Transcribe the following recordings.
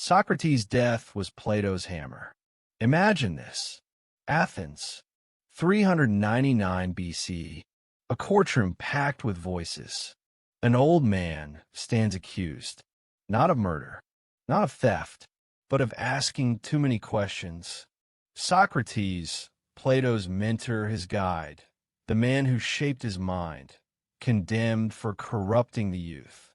Socrates' death was Plato's hammer. Imagine this. Athens, 399 BC, a courtroom packed with voices. An old man stands accused, not of murder, not of theft, but of asking too many questions. Socrates, Plato's mentor, his guide, the man who shaped his mind, condemned for corrupting the youth.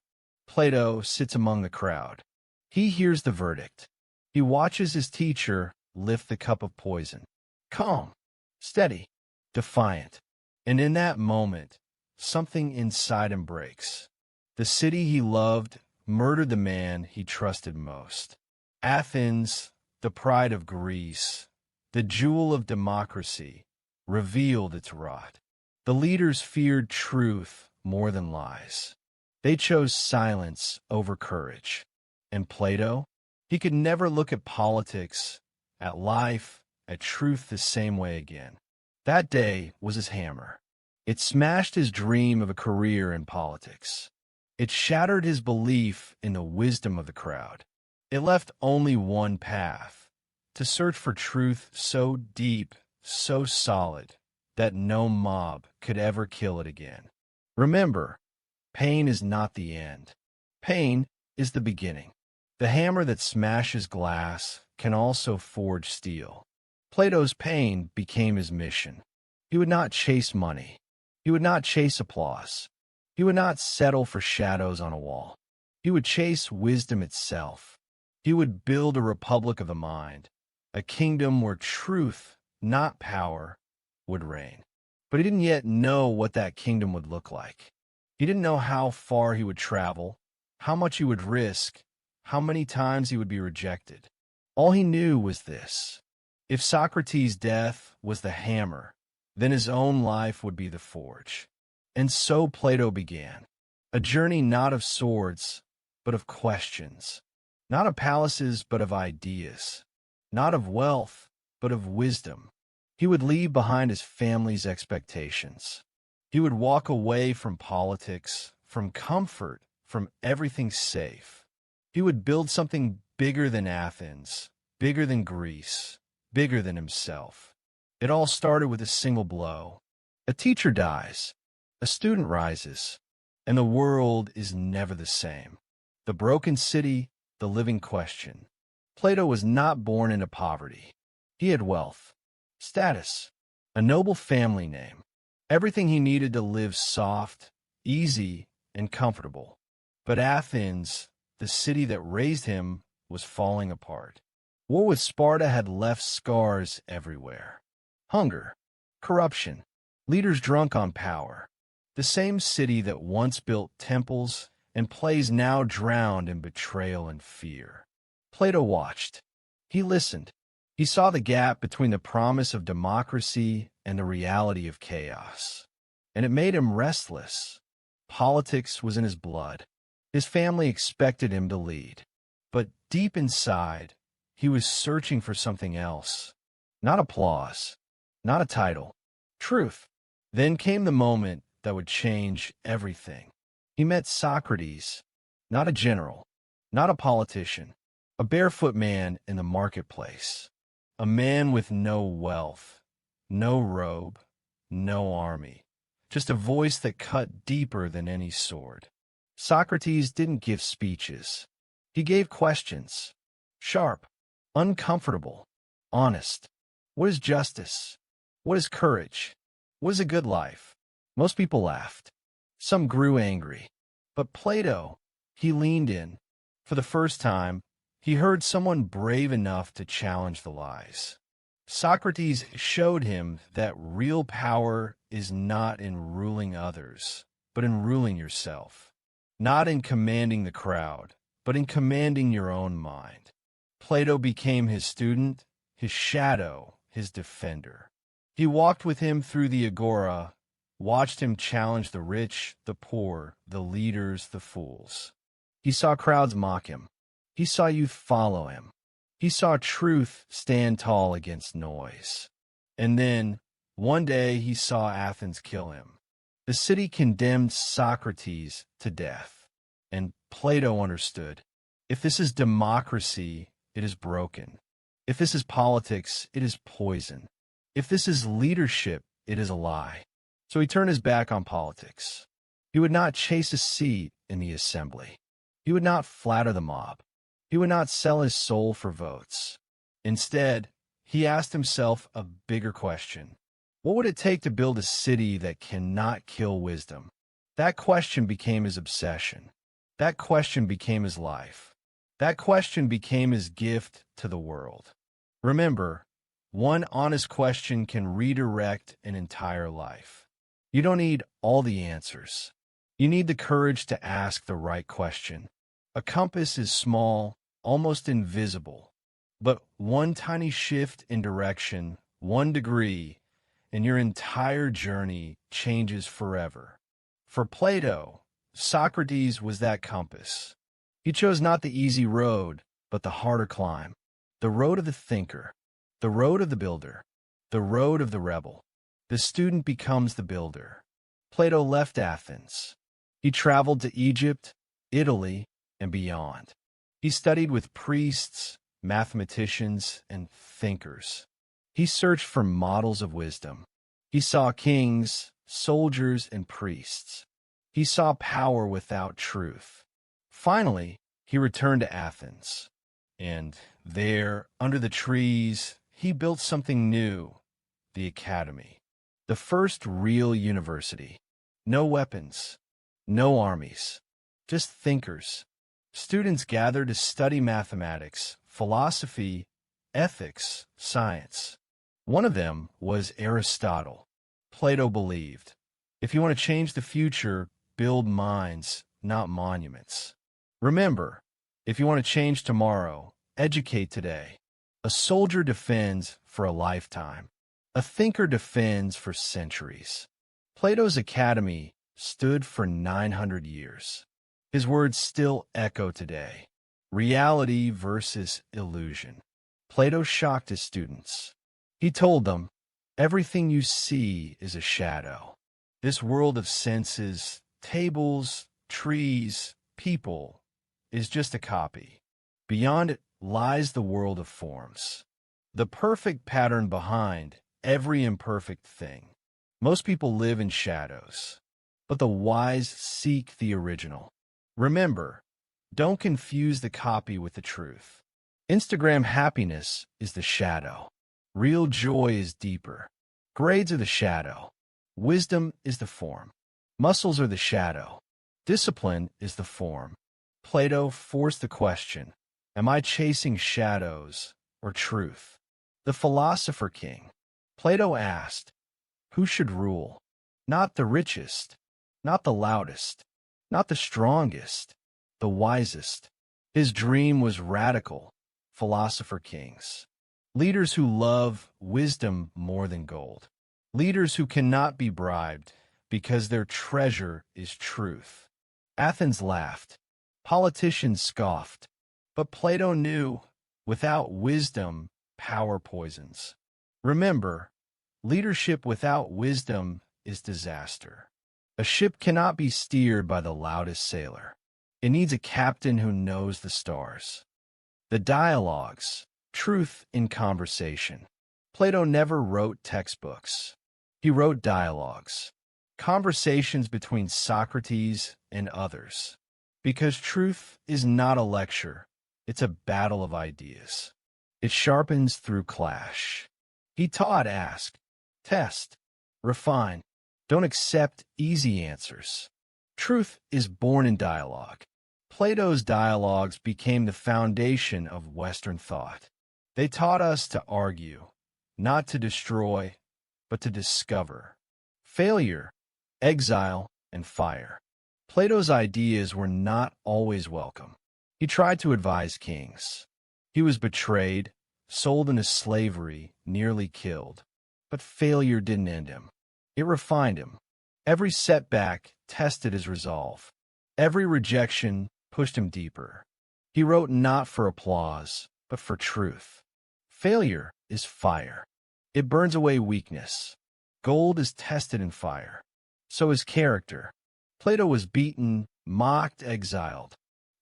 Plato sits among the crowd. He hears the verdict. He watches his teacher lift the cup of poison. Calm, steady, defiant. And in that moment, something inside him breaks. The city he loved murdered the man he trusted most. Athens, the pride of Greece, the jewel of democracy, revealed its rot. The leaders feared truth more than lies. They chose silence over courage. And Plato, he could never look at politics, at life, at truth the same way again. That day was his hammer. It smashed his dream of a career in politics. It shattered his belief in the wisdom of the crowd. It left only one path, to search for truth so deep, so solid, that no mob could ever kill it again. Remember, pain is not the end. Pain is the beginning. The hammer that smashes glass can also forge steel. Plato's pain became his mission. He would not chase money. He would not chase applause. He would not settle for shadows on a wall. He would chase wisdom itself. He would build a republic of the mind, a kingdom where truth, not power, would reign. But he didn't yet know what that kingdom would look like. He didn't know how far he would travel, how much he would risk, how many times he would be rejected. All he knew was this. If Socrates' death was the hammer, then his own life would be the forge. And so Plato began, a journey not of swords, but of questions, not of palaces, but of ideas, not of wealth, but of wisdom. He would leave behind his family's expectations. He would walk away from politics, from comfort, from everything safe. He would build something bigger than Athens, bigger than Greece, bigger than himself. It all started with a single blow. A teacher dies, a student rises, and the world is never the same. The broken city, the living question. Plato was not born into poverty. He had wealth, status, a noble family name, everything he needed to live soft, easy, and comfortable. But Athens, the city that raised him, was falling apart. War with Sparta had left scars everywhere. Hunger, corruption, leaders drunk on power. The same city that once built temples and plays now drowned in betrayal and fear. Plato watched. He listened. He saw the gap between the promise of democracy and the reality of chaos. And it made him restless. Politics was in his blood. His family expected him to lead. But deep inside, he was searching for something else. Not applause, not a title, truth. Then came the moment that would change everything. He met Socrates, not a general, not a politician, a barefoot man in the marketplace, a man with no wealth, no robe, no army, just a voice that cut deeper than any sword. Socrates didn't give speeches. He gave questions, sharp, uncomfortable, honest. What is justice? What is courage? What is a good life? Most people laughed. Some grew angry. But Plato, he leaned in. For the first time, he heard someone brave enough to challenge the lies. Socrates showed him that real power is not in ruling others, but in ruling yourself. Not in commanding the crowd, but in commanding your own mind. Plato became his student, his shadow, his defender. He walked with him through the agora, watched him challenge the rich, the poor, the leaders, the fools. He saw crowds mock him. He saw youth follow him. He saw truth stand tall against noise. And then, one day, he saw Athens kill him. The city condemned Socrates to death. And Plato understood. If this is democracy, it is broken. If this is politics, it is poison. If this is leadership, it is a lie. So he turned his back on politics. He would not chase a seat in the assembly. He would not flatter the mob. He would not sell his soul for votes. Instead, he asked himself a bigger question. What would it take to build a city that cannot kill wisdom? That question became his obsession. That question became his life. That question became his gift to the world. Remember, one honest question can redirect an entire life. You don't need all the answers. You need the courage to ask the right question. A compass is small, almost invisible, but one tiny shift in direction, 1 degree, and your entire journey changes forever. For Plato, Socrates was that compass. He chose not the easy road, but the harder climb, the road of the thinker, the road of the builder, the road of the rebel. The student becomes the builder. Plato left Athens. He traveled to Egypt, Italy, and beyond. He studied with priests, mathematicians, and thinkers. He searched for models of wisdom. He saw kings, soldiers, and priests. He saw power without truth. Finally, he returned to Athens. And there, under the trees, he built something new, the academy. The first real university. No weapons, no armies, just thinkers. Students gathered to study mathematics, philosophy, ethics, science. One of them was Aristotle. Plato believed, if you want to change the future, build minds, not monuments. Remember, if you want to change tomorrow, educate today. A soldier defends for a lifetime. A thinker defends for centuries. Plato's academy stood for 900 years. His words still echo today. Reality versus illusion. Plato shocked his students. He told them, everything you see is a shadow. This world of senses, tables, trees, people, is just a copy. Beyond it lies the world of forms. The perfect pattern behind every imperfect thing. Most people live in shadows, but the wise seek the original. Remember, don't confuse the copy with the truth. Instagram happiness is the shadow. Real joy is deeper. Grades are the shadow. Wisdom is the form. Muscles are the shadow. Discipline is the form. Plato forced the question, am I chasing shadows or truth? The philosopher king. Plato asked, who should rule? Not the richest, not the loudest, not the strongest, the wisest. His dream was radical, philosopher kings. Leaders who love wisdom more than gold. Leaders who cannot be bribed because their treasure is truth. Athens laughed. Politicians scoffed. But Plato knew, without wisdom, power poisons. Remember, leadership without wisdom is disaster. A ship cannot be steered by the loudest sailor. It needs a captain who knows the stars. The dialogues, truth in conversation. Plato never wrote textbooks. He wrote dialogues, conversations between Socrates and others. Because truth is not a lecture, it's a battle of ideas. It sharpens through clash. He taught, ask, test, refine. Don't accept easy answers. Truth is born in dialogue. Plato's dialogues became the foundation of Western thought. They taught us to argue, not to destroy, but to discover. Failure, exile, and fire. Plato's ideas were not always welcome. He tried to advise kings. He was betrayed, sold into slavery, nearly killed. But failure didn't end him. It refined him. Every setback tested his resolve. Every rejection pushed him deeper. He wrote not for applause, but for truth. Failure is fire. It burns away weakness. Gold is tested in fire. So is character. Plato was beaten, mocked, exiled.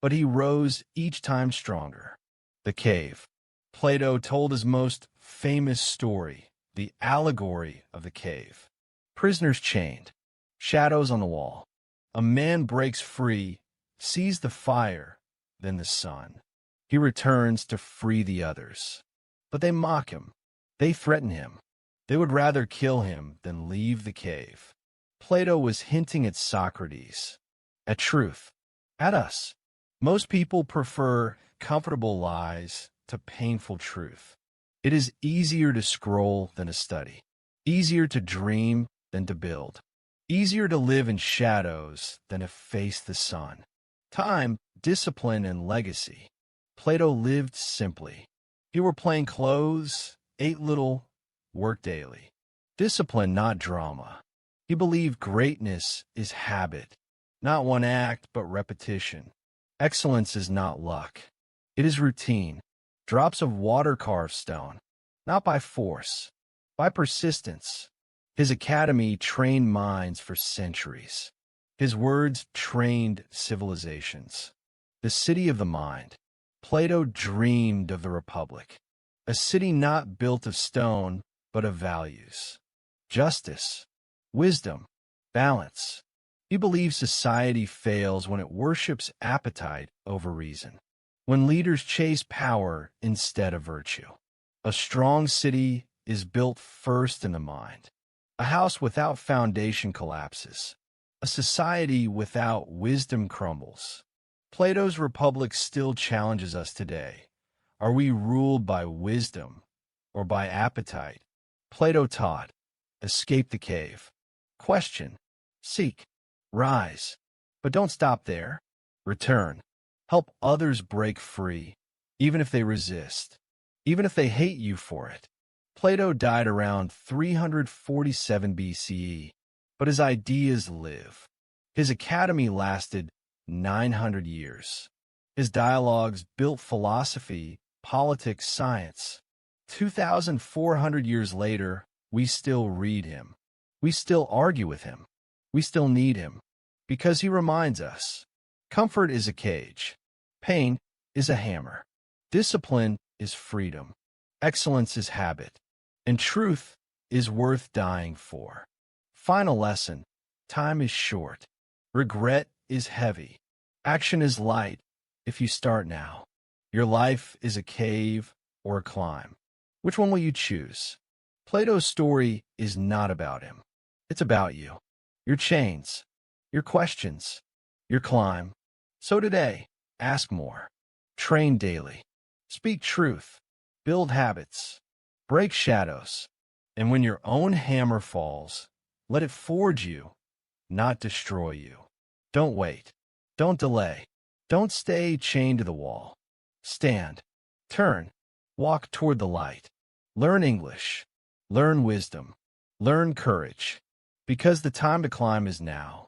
but he rose each time stronger. The cave. Plato told his most famous story, the allegory of the cave. Prisoners chained, shadows on the wall. A man breaks free, sees the fire, then the sun. He returns to free the others. But they mock him. They threaten him. They would rather kill him than leave the cave. Plato was hinting at Socrates, at truth, at us. Most people prefer comfortable lies to painful truth. It is easier to scroll than to study, easier to dream than to build, easier to live in shadows than to face the sun. Time, discipline, and legacy. Plato lived simply. He wore plain clothes, ate little, worked daily. Discipline, not drama. He believed greatness is habit, not one act, but repetition. Excellence is not luck. It is routine. Drops of water carve stone, not by force, by persistence. His academy trained minds for centuries. His words trained civilizations. The city of the mind. Plato dreamed of the republic, a city not built of stone, but of values. Justice, wisdom, balance. He believes society fails when it worships appetite over reason, when leaders chase power instead of virtue. A strong city is built first in the mind. A house without foundation collapses. A society without wisdom crumbles. Plato's Republic still challenges us today. Are we ruled by wisdom or by appetite? Plato taught, escape the cave. Question, seek, rise. But don't stop there. Return. Help others break free, even if they resist, even if they hate you for it. Plato died around 347 BCE, but his ideas live. His academy lasted 900 years. His dialogues built philosophy, politics, science. 2,400 years later, we still read him. We still argue with him. We still need him, because he reminds us. Comfort is a cage. Pain is a hammer. Discipline is freedom. Excellence is habit. And truth is worth dying for. Final lesson. Time is short. Regret is heavy. Action is light if you start now. Your life is a cave or a climb. Which one will you choose? Plato's story is not about him. It's about you. Your chains, your questions, your climb. So today, ask more. Train daily. Speak truth. Build habits. Break shadows. And when your own hammer falls, let it forge you, not destroy you. Don't wait. Don't delay. Don't stay chained to the wall. Stand. Turn. Walk toward the light. Learn English. Learn wisdom. Learn courage. Because the time to climb is now.